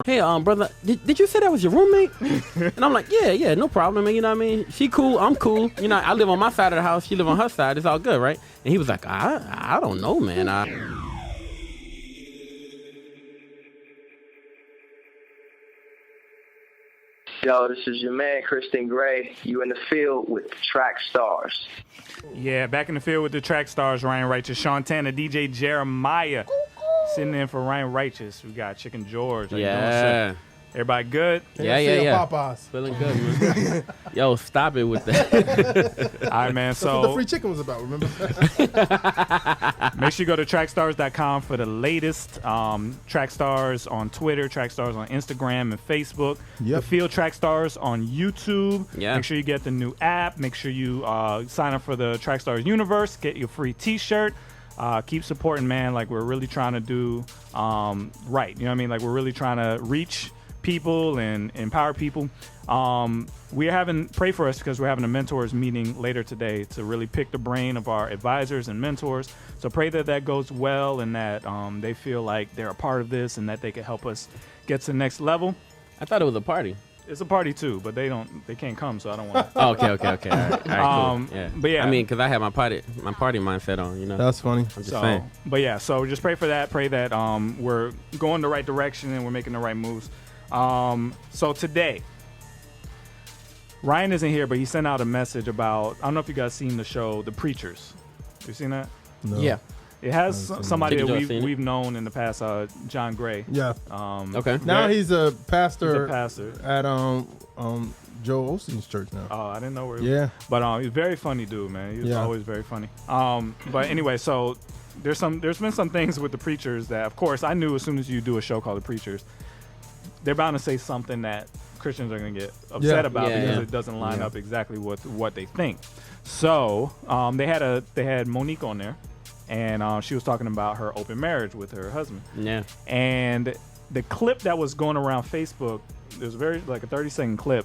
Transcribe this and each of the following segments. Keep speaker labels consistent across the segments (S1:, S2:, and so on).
S1: Hey, brother, did you say that was your roommate? And I'm like, yeah, no problem, man. You know what I mean? She cool, I'm cool. You know, I live on my side of the house, she live on her side. It's all good, right? And he was like, I don't know, man.
S2: Yo, this is your man, Kristen Gray. You in the field with Trackstarz.
S3: Yeah, back in the field with the Trackstarz, Ryan Righteous, SEANTANA, DJ Jeremiah. Sitting in for Ryan Righteous. We got Chicken George. How you doing, sir? Everybody good?
S1: Yeah.
S4: Popeyes.
S1: Feeling good, man. Yo, stop it with that.
S3: All right, man.
S4: That's
S3: So
S4: what the free chicken was about, remember?
S3: make sure you go to trackstars.com for the latest. Trackstarz on Twitter, Trackstarz on Instagram and Facebook.
S4: Yep.
S3: The Field Trackstarz on YouTube.
S1: Yeah.
S3: Make sure you get the new app. Make sure you sign up for the Trackstarz universe. Get your free T-shirt. Keep supporting, man. Like, we're really trying to do right. You know what I mean? Like, we're really trying to reach people and empower people. Pray for us because we're having a mentors meeting later today to really pick the brain of our advisors and mentors. So pray that goes well and that they feel like they're a part of this and that they can help us get to the next level.
S1: I thought it was a party.
S3: It's a party too, but they can't come, so I don't want to.
S1: Oh, okay. All right, cool. Yeah.
S3: But yeah.
S1: I mean, because I had my party mindset on, you know.
S4: That's funny.
S1: I'm just saying.
S3: But yeah, so just pray for that. Pray that we're going the right direction and we're making the right moves. So today, Ryan isn't here, but he sent out a message about, I don't know if you guys seen the show, The Preachers. You seen that?
S4: No.
S1: Yeah.
S3: It has somebody
S1: Chicken
S3: that
S1: George seen it?
S3: we've known in the past, John Gray.
S4: Yeah.
S1: Okay.
S4: Now he's a pastor,
S3: pastor
S4: at Joel Osteen's church now.
S3: Oh, I didn't know where he was.
S4: Yeah.
S3: But he's a very funny dude, man. He's
S4: Yeah.
S3: always very funny. But anyway, so there's been some things with The Preachers that, of course, I knew as soon as you do a show called The Preachers, they're bound to say something that Christians are going to get upset about because it doesn't line up exactly with what they think. So they had Monique on there, and she was talking about her open marriage with her husband.
S1: Yeah.
S3: And the clip that was going around Facebook, it was a 30-second clip.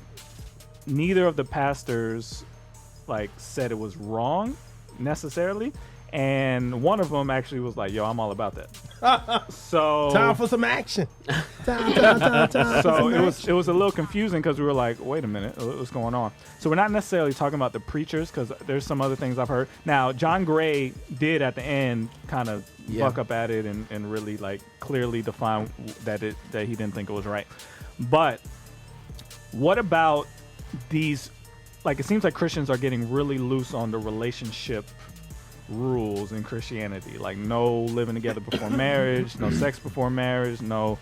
S3: Neither of the pastors said it was wrong necessarily, and one of them actually was like, "Yo, I'm all about that." So
S4: Time for some action. Time.
S3: so it was a little confusing because we were like, wait a minute, what's going on? So we're not necessarily talking about The Preachers because there's some other things I've heard. Now, John Gray did at the end kind of buck up at it and really clearly define that he didn't think it was right. But what about these? It seems like Christians are getting really loose on the relationship rules in Christianity, like no living together before marriage, no sex before marriage, no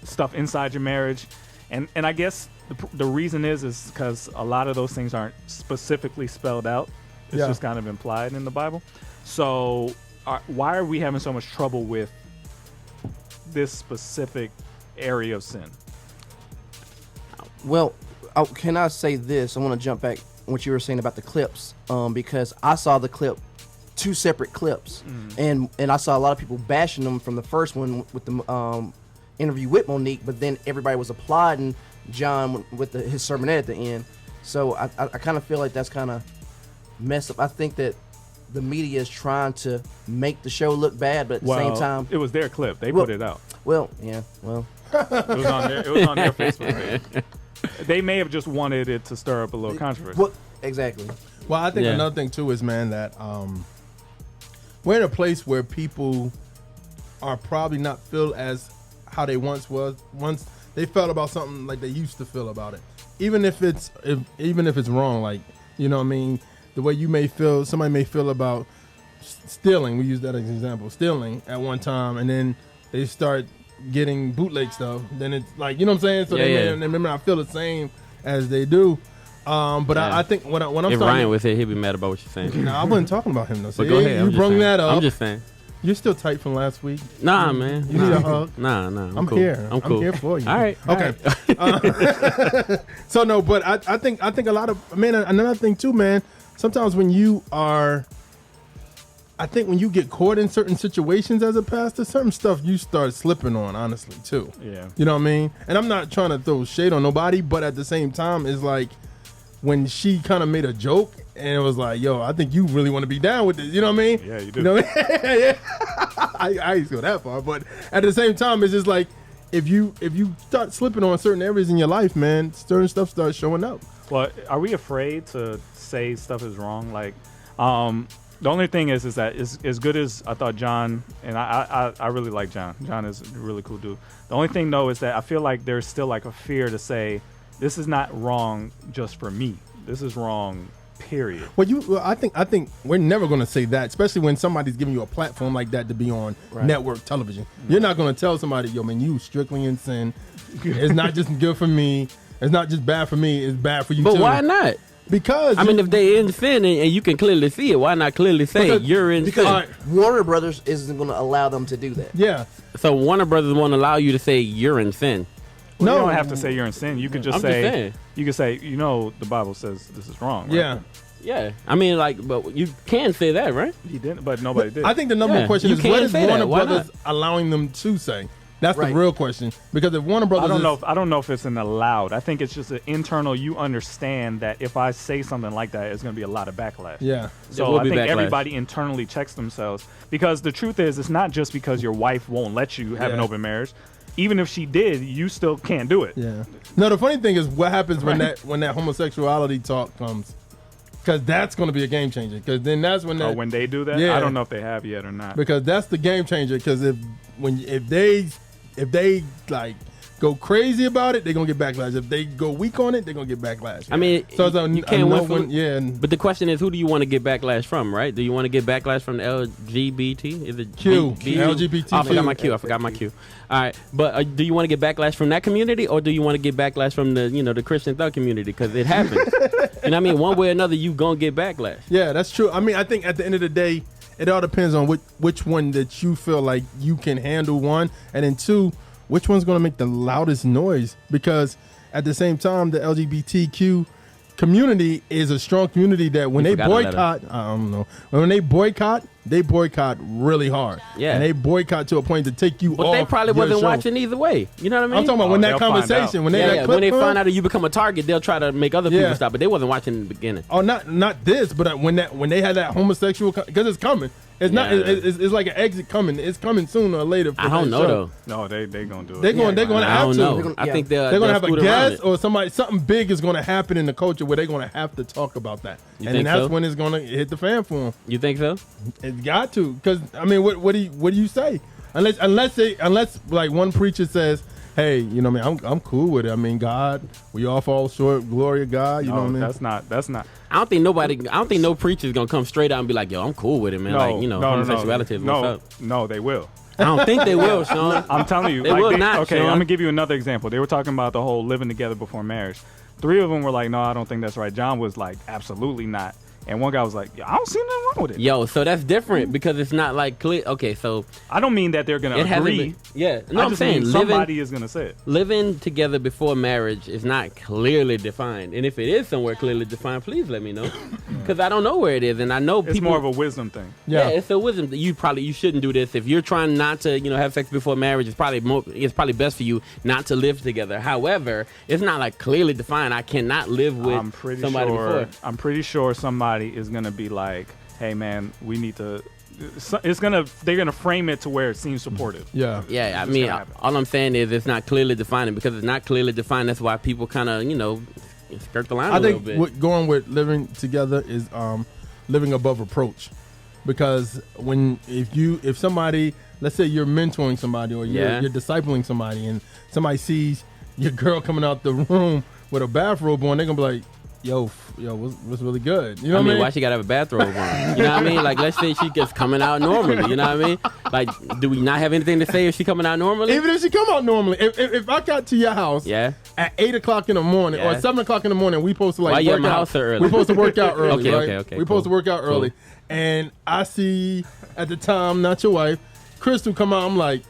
S3: stuff inside your marriage, and I guess the reason is because a lot of those things aren't specifically spelled out. It's just kind of implied in the Bible. So why are we having so much trouble with this specific area of sin?
S5: Well, can I say this? I want to jump back what you were saying about the clips, because I saw the clip, two separate clips, and I saw a lot of people bashing them from the first one with the interview with Monique, but then everybody was applauding John with his sermonette at the end. So I kind of feel like that's kind of messed up. I think that the media is trying to make the show look bad, but at the same time,
S3: it was their clip. They put it out.
S5: It was on
S3: their Facebook page. They may have just wanted it to stir up a little controversy.
S5: Well, exactly.
S4: Well, I think another thing too is, man, that we're in a place where people are probably not feel as how they once they felt about something like they used to feel about it. Even if it's wrong, you know what I mean, the way somebody may feel about stealing. We use that as an example, stealing at one time, and then they start getting bootleg stuff, then it's you know what I'm saying? So they may not feel the same as they do. But I think when I'm
S1: if
S4: starting,
S1: Ryan was here, he'd be mad about what you're saying.
S4: No, I wasn't talking about him though. So
S1: go ahead.
S4: You brung that up.
S1: I'm just saying.
S4: You're still tight from last week.
S1: Nah, man.
S4: You need a hug.
S1: Nah.
S4: I'm
S1: cool.
S4: here.
S1: I'm cool.
S4: I'm here for you.
S1: All right.
S4: Okay. So no, but I think a lot of another thing too, man. Sometimes when you get caught in certain situations as a pastor, certain stuff you start slipping on, honestly, too.
S3: Yeah.
S4: You know what I mean? And I'm not trying to throw shade on nobody, but at the same time, it's like when she kind of made a joke and it was like, yo, I think you really want to be down with this. You know what I mean?
S3: Yeah, you do.
S4: You know what I mean? Yeah. I ain't go that far, but at the same time, it's just like if you start slipping on certain areas in your life, man, certain stuff starts showing up.
S3: Well, are we afraid to say stuff is wrong? Like, the only thing is that as good as I thought John, and I really like John. John is a really cool dude. The only thing though is that I feel like there's still like a fear to say this is not wrong just for me. This is wrong. Period.
S4: Well, I think we're never going to say that, especially when somebody's giving you a platform like that to be on network television. You're not going to tell somebody, yo, man, you strictly in sin. It's not just good for me. It's not just bad for me. It's bad for you too.
S1: But why not?
S4: Because
S1: I mean, if they in sin and you can clearly see it, why not clearly say you're in sin?
S5: Warner Brothers isn't going to allow them to do that.
S4: Yeah.
S1: So Warner Brothers won't allow you to say you're in sin.
S3: Well, you don't have to say you're in sin. You could just
S1: I'm
S3: say,
S1: just saying.
S3: you could say, the Bible says this is wrong. Right?
S4: Yeah.
S1: Yeah. I mean, like, but you can say that, right?
S3: He didn't, but nobody did.
S4: I think the number one question
S1: you
S4: is,
S1: can
S4: what is
S1: say that.
S4: Warner
S1: Why
S4: Brothers
S1: not?
S4: allowing them to say? That's
S5: Right.
S4: the real question. Because if Warner Brothers
S3: I don't know if it's an allowed. I think it's just an internal. You understand that if I say something like that, it's going to be a lot of backlash.
S4: Yeah.
S1: There
S3: So
S1: will
S3: I
S1: be
S3: think
S1: backlash.
S3: everybody internally checks themselves, because the truth is, it's not just because your wife won't let you have an
S4: Yeah.
S3: open marriage. Even if she did, you still can't do it.
S4: Yeah. No, the funny thing is what happens when that homosexuality talk comes. Because that's going to be a game changer. Because then that's when
S3: When they do that,
S4: Yeah.
S3: I don't know if they have yet or not.
S4: because that's the game changer. Because if they like go crazy about it, they're gonna get backlash. If they go weak on it, they're gonna get backlash.
S1: I mean,
S4: so it's
S1: you can't win from.
S4: yeah. And
S1: But the question is, who do you want to get backlash from, right? Do you want to get backlash from the LGBT? Is it
S4: Q.
S1: B-
S4: LGBTQ.
S1: Oh, I forgot my Q. All right, but do you want to get backlash from that community, or do you want to get backlash from the Christian thug community? Because it happens. You know what I mean? One way or another, you gonna get backlash.
S4: Yeah, that's true. I mean, I think at the end of the day, it all depends on which one that you feel like you can handle, one, and then two, which one's going to make the loudest noise. Because at the same time, the LGBTQ community is a strong community that when they boycott, I don't know, when they boycott really hard.
S1: Yeah.
S4: And they boycott to a point to take you off.
S1: But they probably
S4: your
S1: wasn't
S4: show.
S1: watching either way. You know what I mean?
S4: I'm talking about when that
S3: they'll find
S4: conversation,
S3: out.
S4: when they
S1: Yeah,
S4: that clip
S1: when they
S4: come,
S1: find out that you become a target, they'll try to make other people
S4: Yeah.
S1: stop. But they wasn't watching in the beginning.
S4: Oh, not this, but when they had that homosexual, because it's coming. It's not.
S1: Yeah.
S4: It's like an exit coming. It's coming sooner or later. For
S1: I don't
S4: that
S1: know
S4: show.
S1: though.
S3: No, they gonna do it.
S4: They're going. They're going to
S1: I
S4: have
S1: don't
S4: to.
S1: know.
S5: They're gonna-
S1: I
S5: yeah.
S1: think
S4: They're going to have a
S1: scoot around
S4: guest
S1: it.
S4: or something big is going to happen in the culture where they're going to have to talk about that,
S1: You
S4: and then
S1: think
S4: that's
S1: so?
S4: when it's going to hit the fan for them.
S1: You think so?
S4: It's got to, because I mean, what do you say? Unless like one preacher says, hey, you know what I mean, I'm cool with it. I mean, God, we all fall short. Glory of God. You know what I mean?
S3: That's not.
S1: I don't think no preacher's gonna come straight out and be like, yo, I'm cool with it, man. Homosexuality is what's up.
S3: No, they will.
S1: I don't think they will, Sean.
S3: I'm telling you.
S1: They will not,
S3: Okay,
S1: Sean.
S3: I'm gonna give you another example. They were talking about the whole living together before marriage. 3 of them were like, no, I don't think that's right. John was like, absolutely not. And one guy was like, I don't see nothing wrong with it.
S1: Yo, so that's different because it's not like clear. Okay, so
S3: I don't mean that they're gonna
S1: it hasn't
S3: agree.
S1: been. Yeah, no,
S3: I
S1: I'm
S3: just
S1: saying
S3: mean somebody is gonna say it.
S1: living together before marriage is not clearly defined, and if it is somewhere clearly defined, please let me know, because I don't know where it is, and I know
S3: It's
S1: people.
S3: more of a wisdom thing.
S1: Yeah, it's a wisdom. You shouldn't do this if you're trying not to, have sex before marriage. It's probably best for you not to live together. However, it's not like clearly defined. I cannot live with somebody before.
S3: I'm pretty sure somebody is gonna be like, hey man, we need to. They're gonna frame it to where it seems supportive.
S4: Yeah.
S1: Yeah, I
S3: It's
S1: mean,
S3: gonna happen.
S1: all I'm saying is it's not clearly defined, and because it's not clearly defined, that's why people kind of, skirt the line
S4: I
S1: a little
S4: think
S1: bit.
S4: going with living together is living above reproach, because if somebody, let's say you're mentoring somebody or you're discipling somebody, and somebody sees your girl coming out the room with a bathrobe on, they're gonna be like, yo, what's really good? You know what I mean?
S1: Why she gotta have a bathrobe on? You know what I mean? Like, let's say she gets coming out normally. You know what I mean? Like, do we not have anything to say if she coming out normally?
S4: Even if she come out normally, if I got to your house at 8 o'clock in the morning or 7 o'clock in the morning, we supposed to
S1: Why you
S4: work
S1: at my
S4: out.
S1: house so early?
S4: We supposed to work out early.
S1: Okay,
S4: right?
S1: okay,
S4: We supposed to work out early, and I see at the time, not your wife, Crystal come out. I'm like,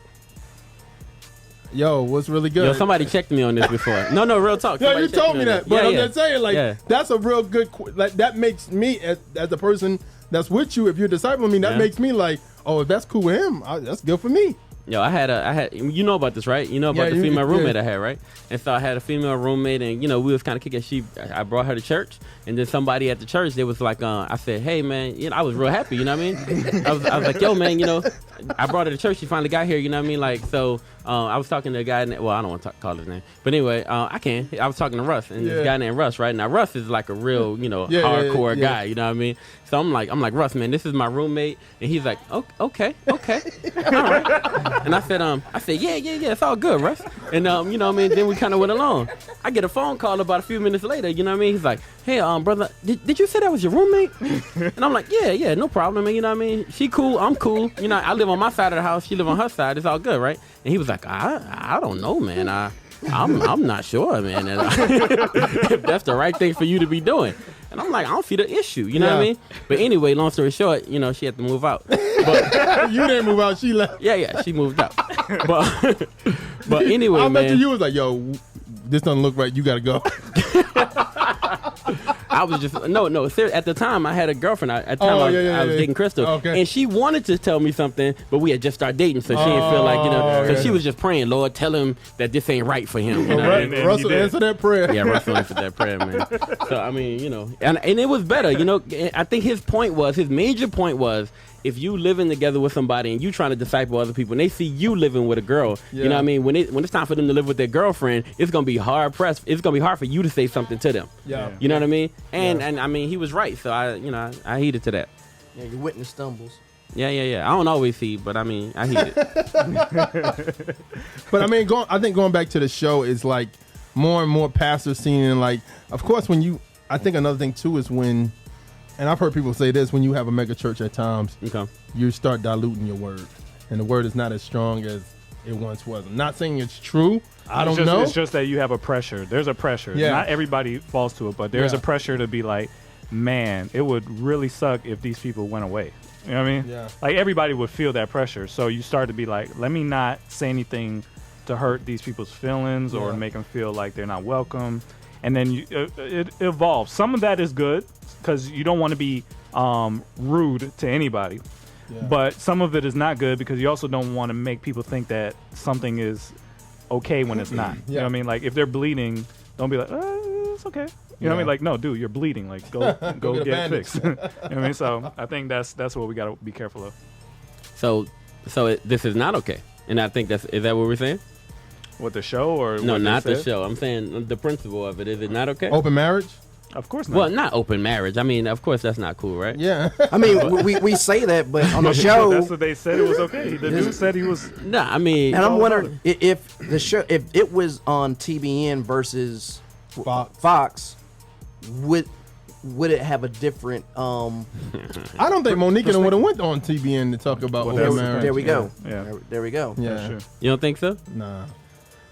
S4: yo, what's really good?
S1: Yo, somebody checked me on this before. No, real talk.
S4: Yeah,
S1: Somebody
S4: you
S1: checked
S4: told me that, but I'm just saying, like,
S1: Yeah.
S4: that's a real good. Like, that makes me as a person that's with you. If you're discipling me, that makes me like, oh, if that's cool with him, that's good for me.
S1: Yo, I had, you know about this, right? You know about the female roommate I had, right? And so I had a female roommate, and we was kind of kicking. I brought her to church, and then somebody at the church, they was like, I said, hey man, I was real happy, you know what I mean? I was like, yo man, I brought her to church. She finally got here, you know what I mean? Like, so I was talking to a guy. Well, I don't want to call his name, but anyway, I was talking to Russ, and this guy named Russ, right? Now Russ is like a real, hardcore guy, you know what I mean? So I'm like, Russ, man, this is my roommate, and he's like, okay, all right. And I said, yeah, it's all good, Russ. And you know what I mean? Then we kind of went along. I get a phone call about a few minutes later, you know what I mean? He's like, hey, brother, did you say that was your roommate? And I'm like, yeah, no problem, man. You know what I mean? She cool, I'm cool. I live on my side of the house, she live on her side. It's all good, right? And he was like, I don't know, man. I'm not sure, man. If that's the right thing for you to be doing. And I'm like, I don't see the issue, you know what I mean? But anyway, long story short, she had to move out. But
S4: you didn't move out, she left.
S1: Yeah, she moved out. But anyway,
S4: I
S1: man.
S4: bet you was like, yo, this doesn't look right. You got to go.
S1: I was just no. Seriously, at the time, I had a girlfriend. At the time, I was dating Crystal, and she wanted to tell me something, but we had just started dating, so she didn't feel like So she was just praying, Lord, tell him that this ain't right for him.
S4: Russell answered that prayer.
S1: Yeah, Russell answered that prayer, man. So I mean, and it was better. I think his major point was, if you living together with somebody and you trying to disciple other people, and they see you living with a girl, you know what I mean? When it's time for them to live with their girlfriend, it's gonna be hard pressed. It's gonna be hard for you to say something to them. Yeah, you know what I mean? And I mean, he was right. So I heeded to that.
S5: Yeah, your witness stumbles.
S1: Yeah. I don't always see, but I mean, I heeded.
S4: But I mean, I think going back to the show is like more and more pastors seeing, and like, of course, I think another thing too is when. And I've heard people say this, when you have a mega church at times, you start diluting your word. And the word is not as strong as it once was. I'm not saying it's true. I don't know.
S3: It's just that you have a pressure. There's a pressure. Yeah. Not everybody falls to it, but there's a pressure to be like, man, it would really suck if these people went away. You know what I mean? Yeah. Like, everybody would feel that pressure. So you start to be like, let me not say anything to hurt these people's feelings or make them feel like they're not welcome. And then it evolves. Some of that is good, because you don't want to be rude to anybody. Yeah. But some of it is not good, because you also don't want to make people think that something is okay when it's not. You know what I mean? Like, if they're bleeding, don't be like, it's okay. You know what I mean? Like, no, dude, you're bleeding. Like, go get it fixed. You know what I mean? So I think that's what we got to be careful of.
S1: So this is not okay. And I think is that what we're saying?
S3: What, the show? Or
S1: no, not the show. I'm saying the principle of it. Is it not okay?
S4: Open marriage?
S3: Of course not.
S1: Well, not open marriage. I mean, of course that's not cool, right?
S4: Yeah.
S5: I mean, we say that, but on the show,
S3: that's what they said. It was okay. The dude said he was.
S1: No, I mean,
S5: and I'm wondering if the show, if it was on TBN versus Fox, would it have a different?
S4: I don't think Monica would have went on TBN to talk about open marriage.
S5: There we go. Yeah. There we go.
S4: Yeah.
S3: Sure.
S1: You don't think so?
S4: Nah.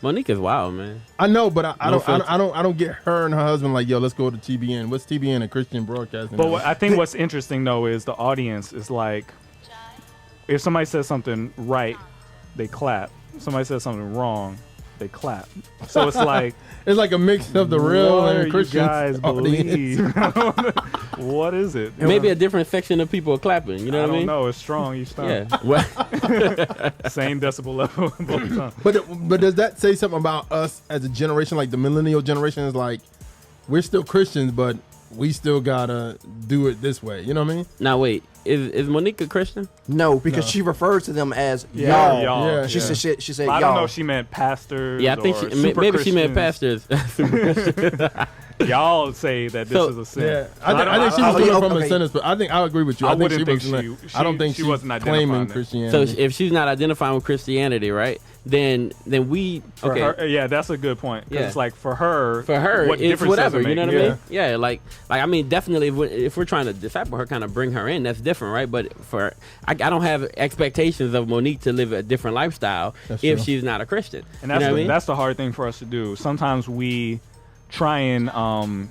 S1: Monica's wild, man.
S4: I know, but I don't get her and her husband like, yo, let's go to TBN. What's TBN? A Christian broadcasting?
S3: But I think what's interesting though is the audience is like, if somebody says something right, they clap. If somebody says something wrong, they clap. So it's like
S4: it's like a mix of the real and Christian.
S3: You guys believe? What is it?
S1: Maybe a different section of people are clapping. You know what I mean?
S3: No, it's strong. You stop.
S1: Yeah.
S3: Same decibel level both times.
S4: But does that say something about us as a generation? Like the millennial generation is like, we're still Christians, but we still gotta do it this way. You know what I mean?
S1: Now wait, is Monica Christian?
S5: No, because she refers to them as y'all.
S4: Yeah,
S5: she said y'all.
S3: I don't know if she meant pastors.
S1: Yeah, I think maybe she meant pastors.
S3: Y'all say that this is a sin.
S4: Yeah, I think she was doing it from a sentence, but I think I agree with you. I don't think she
S3: wasn't
S4: claiming Christianity.
S1: So if she's not identifying with Christianity, right? Then we okay.
S3: Her, yeah, that's a good point. Because it's like for her,
S1: what it's whatever. You know what I mean? Yeah, like I mean, definitely if we're trying to disciple her, kind of bring her in, that's different, right? But I don't have expectations of Monique to live a different lifestyle if she's not a Christian.
S3: And that's the hard thing for us to do. Sometimes we try and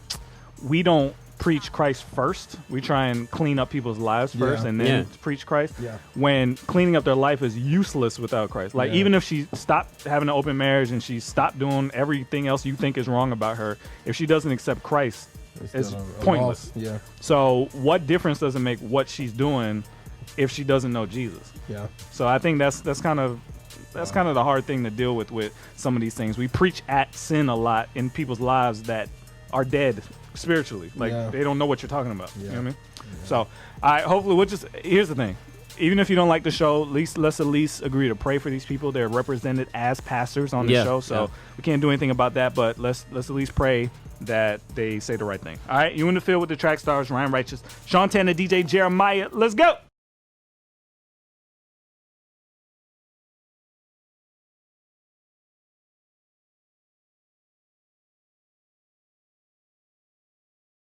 S3: we don't preach Christ first. We try and clean up people's lives first and then preach Christ. Yeah. When cleaning up their life is useless without Christ. Like even if she stopped having an open marriage and she stopped doing everything else you think is wrong about her, if she doesn't accept Christ, it's pointless. Yeah. So what difference does it make what she's doing if she doesn't know Jesus? Yeah. So I think that's kind of that's kind of the hard thing to deal with some of these things. We preach at sin a lot in people's lives that are dead spiritually. Like they don't know what you're talking about. You know what I mean? Yeah. So hopefully here's the thing. Even if you don't like the show, let's at least agree to pray for these people. They're represented as pastors on the show, so we can't do anything about that. But let's at least pray that they say the right thing. All right, you in the field with the Trackstarz, Ryan Righteous, SEANTANA, DJ Jeremiah. Let's go.